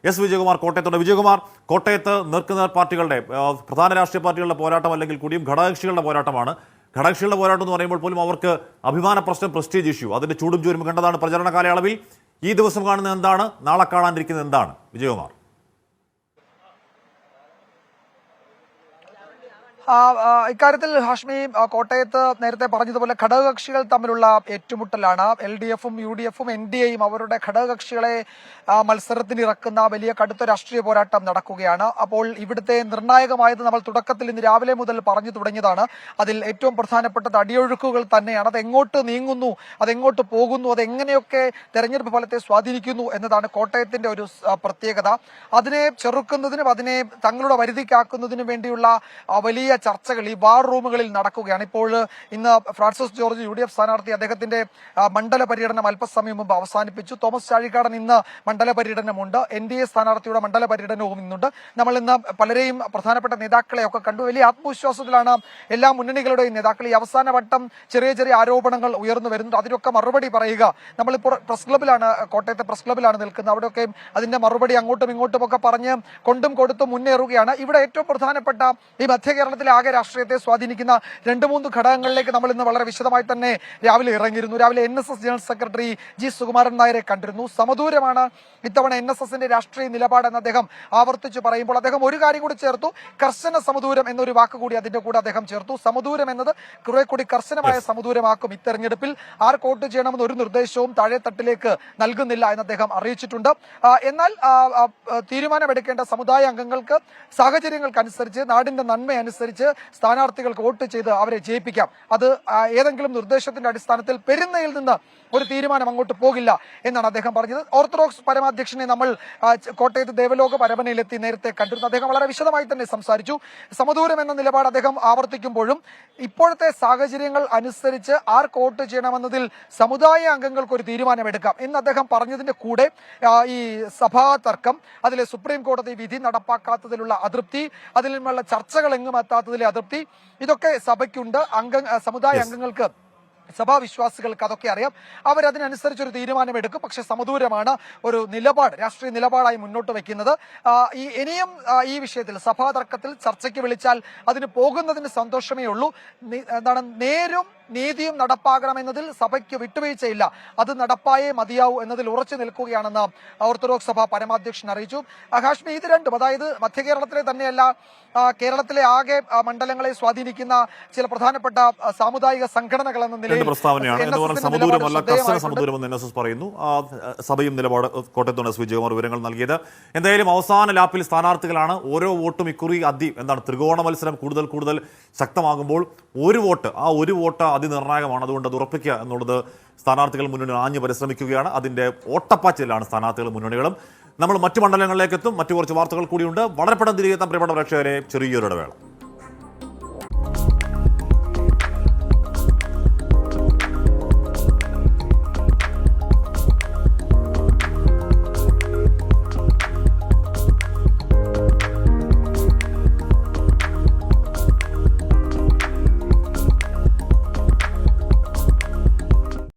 S Vijayakumar കോട്ടയത്തുണ്ട്. Vijayakumar, കോട്ടയത്ത് നേർക്കുനേർ പാർട്ടികളുടെ പ്രധാന രാഷ്ട്രീയ പാർട്ടികളുടെ പോരാട്ടം അല്ലെങ്കിൽ കൂടിയും ഘടകകക്ഷികളുടെ പോരാട്ടമാണ്. ഘടകകക്ഷികളുടെ പോരാട്ടം എന്ന് പറയുമ്പോൾ പോലും അവർക്ക് അഭിമാന പ്രശ്നം, പ്രസ്റ്റീജ് ഇഷ്യൂ, അതിന്റെ ചൂടും ചൂരും കണ്ടതാണ് പ്രചരണ കാലയളവിൽ. ഈ ദിവസം കാണുന്നത് എന്താണ്, നാളെ കാണാനിരിക്കുന്നത് എന്താണ് വിജയകുമാർ? ഇക്കാര്യത്തിൽ ഹാഷ്മി, കോട്ടയത്ത് നേരത്തെ പറഞ്ഞതുപോലെ ഘടകകക്ഷികൾ തമ്മിലുള്ള ഏറ്റുമുട്ടലാണ്. LDF-ഉം UDF-ഉം NDA-യും അവരുടെ ഘടകകക്ഷികളെ മത്സരത്തിന് ഇറക്കുന്ന വലിയ കടുത്ത രാഷ്ട്രീയ പോരാട്ടം നടക്കുകയാണ്. അപ്പോൾ ഇവിടുത്തെ നിർണായകമായത് നമ്മൾ തുടക്കത്തിൽ ഇന്ന് രാവിലെ മുതൽ പറഞ്ഞു തുടങ്ങിയതാണ്. അതിൽ ഏറ്റവും പ്രധാനപ്പെട്ടത് അടിയൊഴുക്കുകൾ തന്നെയാണ്. അതെങ്ങോട്ട് നീങ്ങുന്നു, അതെങ്ങോട്ട് പോകുന്നു, അതെങ്ങനെയൊക്കെ തെരഞ്ഞെടുപ്പ് ഫലത്തെ സ്വാധീനിക്കുന്നു എന്നതാണ് കോട്ടയത്തിന്റെ ഒരു പ്രത്യേകത. അതിനെ ചെറുക്കുന്നതിനും അതിനെ തങ്ങളുടെ വരുതിക്കാക്കുന്നതിനും വേണ്ടിയുള്ള വലിയ ചർച്ചകൾ ഈ വാർ റൂമുകളിൽ നടക്കുകയാണ്. ഇപ്പോൾ ഇന്ന് ഫ്രാൻസിസ് ജോർജ് UDF സ്ഥാനാർത്ഥി അദ്ദേഹത്തിന്റെ മണ്ഡല പര്യടനം അല്പസമയം മുമ്പ് അവസാനിപ്പിച്ചു. തോമസ് ചാഴിക്കാടൻ ഇന്ന് മണ്ഡല പര്യടനമുണ്ട്. NDA സ്ഥാനാർത്ഥിയുടെ മണ്ഡല പര്യടനവും ഇന്നുണ്ട്. നമ്മൾ ഇന്ന് പലരെയും പ്രധാനപ്പെട്ട നേതാക്കളെയൊക്കെ കണ്ടു. വലിയ ആത്മവിശ്വാസത്തിലാണ് എല്ലാ മുന്നണികളുടെയും നേതാക്കൾ. ഈ അവസാന വട്ടം ചെറിയ ചെറിയ ആരോപണങ്ങൾ ഉയർന്നു വരുന്നുണ്ട്. അതിനൊക്കെ മറുപടി പറയുക. നമ്മളിപ്പോൾ പ്രസ് ക്ലബിലാണ്, കോട്ടയത്തെ പ്രസ് ക്ലബിലാണ് നിൽക്കുന്നത്. അവിടെയൊക്കെ അതിന്റെ മറുപടി അങ്ങോട്ടും ഇങ്ങോട്ടും ഒക്കെ പറഞ്ഞ് കൊണ്ടും കൊടുത്തും മുന്നേറുകയാണ്. ഇവിടെ ഏറ്റവും പ്രധാനപ്പെട്ട ഈ മധ്യ കേരളത്തിലെ ആകെ രാഷ്ട്രീയത്തെ സ്വാധീനിക്കുന്ന 2-3 ഘടകങ്ങളിലേക്ക് നമ്മൾ ഇന്ന് വളരെ വിശദമായി തന്നെ രാവിലെ ഇറങ്ങിയിരുന്നു. രാവിലെ NSS general secretary G Sukumaran നായരെ കണ്ടിരുന്നു. സമദൂരമാണ് ഇത്തവണ NSSന്റെ രാഷ്ട്രീയ നിലപാടെന്ന് അദ്ദേഹം ആവർത്തിച്ച് പറയുമ്പോൾ അദ്ദേഹം ഒരു കാര്യം കൂടി ചേർത്തു. കർശന സമദൂരം എന്നൊരു വാക്ക് കൂടി അതിന്റെ കൂടെ അദ്ദേഹം ചേർത്തു. സമദൂരം എന്നത് കുറെ കൂടി കർശനമായ സമദൂരമാക്കും. ഇത്തെരഞ്ഞെടുപ്പിൽ ആർക്ക് വോട്ട് ചെയ്യണമെന്ന് ഒരു നിർദ്ദേശവും താഴെത്തട്ടിലേക്ക് നൽകുന്നില്ല എന്ന് അദ്ദേഹം അറിയിച്ചിട്ടുണ്ട്. എന്നാൽ തീരുമാനമെടുക്കേണ്ട സമുദായ അംഗങ്ങൾക്ക് സാഹചര്യങ്ങൾക്കനുസരിച്ച്, നാടിന്റെ നന്മയനുസരിച്ച് സ്ഥാനാർത്ഥികൾക്ക് വോട്ട് ചെയ്ത് അവരെ ജയിപ്പിക്കാം. അത് ഏതെങ്കിലും നിർദ്ദേശത്തിന്റെ അടിസ്ഥാനത്തിൽ പെരുന്നയിൽ നിന്ന് ഒരു തീരുമാനം അങ്ങോട്ട് പോകില്ല എന്നാണ് അദ്ദേഹം പറഞ്ഞത്. ഓർത്തഡോക്സ് പരമാധ്യക്ഷനെ നമ്മൾ കോട്ടയത്ത് ദേവലോക പരമനയിലെത്തി നേരത്തെ കണ്ടിരുന്നു. അദ്ദേഹം വളരെ വിശദമായി തന്നെ സംസാരിച്ചു. സമദൂരം എന്ന നിലപാട് അദ്ദേഹം ആവർത്തിക്കുമ്പോഴും ഇപ്പോഴത്തെ സാഹചര്യങ്ങൾ അനുസരിച്ച് ആർക്ക് വോട്ട് ചെയ്യണമെന്നതിൽ സമുദായ അംഗങ്ങൾക്ക് ഒരു തീരുമാനമെടുക്കാം എന്ന് അദ്ദേഹം പറഞ്ഞതിന്റെ കൂടെ ഈ സഭാ തർക്കം, അതിലെ സുപ്രീം കോടതി വിധി നടപ്പാക്കാത്തതിലുള്ള അതൃപ്തി, അതിലുള്ള ചർച്ചകൾ എങ്ങും എത്താത്തതിലെ അതൃപ്തി, ഇതൊക്കെ സഭയ്ക്കുണ്ട്. സമുദായ അംഗങ്ങൾക്ക്, സഭാവിശ്വാസികൾക്ക് അതൊക്കെ അറിയാം. അവരതിനനുസരിച്ചൊരു തീരുമാനമെടുക്കും. പക്ഷെ സമദൂരമാണ് ഒരു നിലപാട്, രാഷ്ട്രീയ നിലപാടായി മുന്നോട്ട് വെക്കുന്നത്. ഇനിയും ഈ വിഷയത്തിൽ സഭാ തർക്കത്തിൽ ചർച്ചയ്ക്ക് വിളിച്ചാൽ അതിന് പോകുന്നതിന് സന്തോഷമേ ഉള്ളൂ. എന്താണ്, നേരും നീതിയും നടപ്പാകണമെന്നതിൽ സഭയ്ക്ക് വിട്ടുവീഴ്ചയില്ല. അത് നടപ്പായേ മതിയാവൂ എന്നതിൽ ഉറച്ചു നിൽക്കുകയാണെന്ന് ഓർത്തഡോക്സ് സഭ പരമാധ്യക്ഷൻ അറിയിച്ചു. ഹാഷ്മി, ഇത് രണ്ടും, അതായത് മധ്യ കേരളത്തിലെ തന്നെയല്ല കേരളത്തിലെ ആകെ മണ്ഡലങ്ങളെ സ്വാധീനിക്കുന്ന ചില പ്രധാനപ്പെട്ട സാമുദായിക സംഘടനകൾ എന്ന നിലയിൽ പറയുന്നു. സഭയും നിലപാട് കോട്ടയത്തോട് എസ് വിജയകുമാർ വിവരങ്ങൾ നൽകിയത്. എന്തായാലും അവസാന ലാപ്പിൽ സ്ഥാനാർത്ഥികളാണ്. ഓരോ വോട്ടും ഇക്കുറി ത്രികോണ മത്സരം കൂടുതൽ ശക്തമാകുമ്പോൾ ഒരു വോട്ട് അതിനിർണായകമാണ്. അതുകൊണ്ട് അത് ഉറപ്പിക്കുക എന്നുള്ളത് സ്ഥാനാർത്ഥികൾ മുന്നണി ആഞ്ഞു പരിശ്രമിക്കുകയാണ്. അതിന്റെ ഓട്ടപ്പാച്ചിലാണ് സ്ഥാനാർത്ഥികളും മുന്നണികളും. നമ്മൾ മറ്റു മണ്ഡലങ്ങളിലേക്ക് എത്തും. മറ്റു കുറച്ച് വാർത്തകൾ കൂടിയുണ്ട്. വളരെ പെട്ടെന്ന് തിരികെ എത്താൻ പ്രിയപ്പെട്ട പ്രേക്ഷകരെ, ചെറിയൊരു ഇടവേള.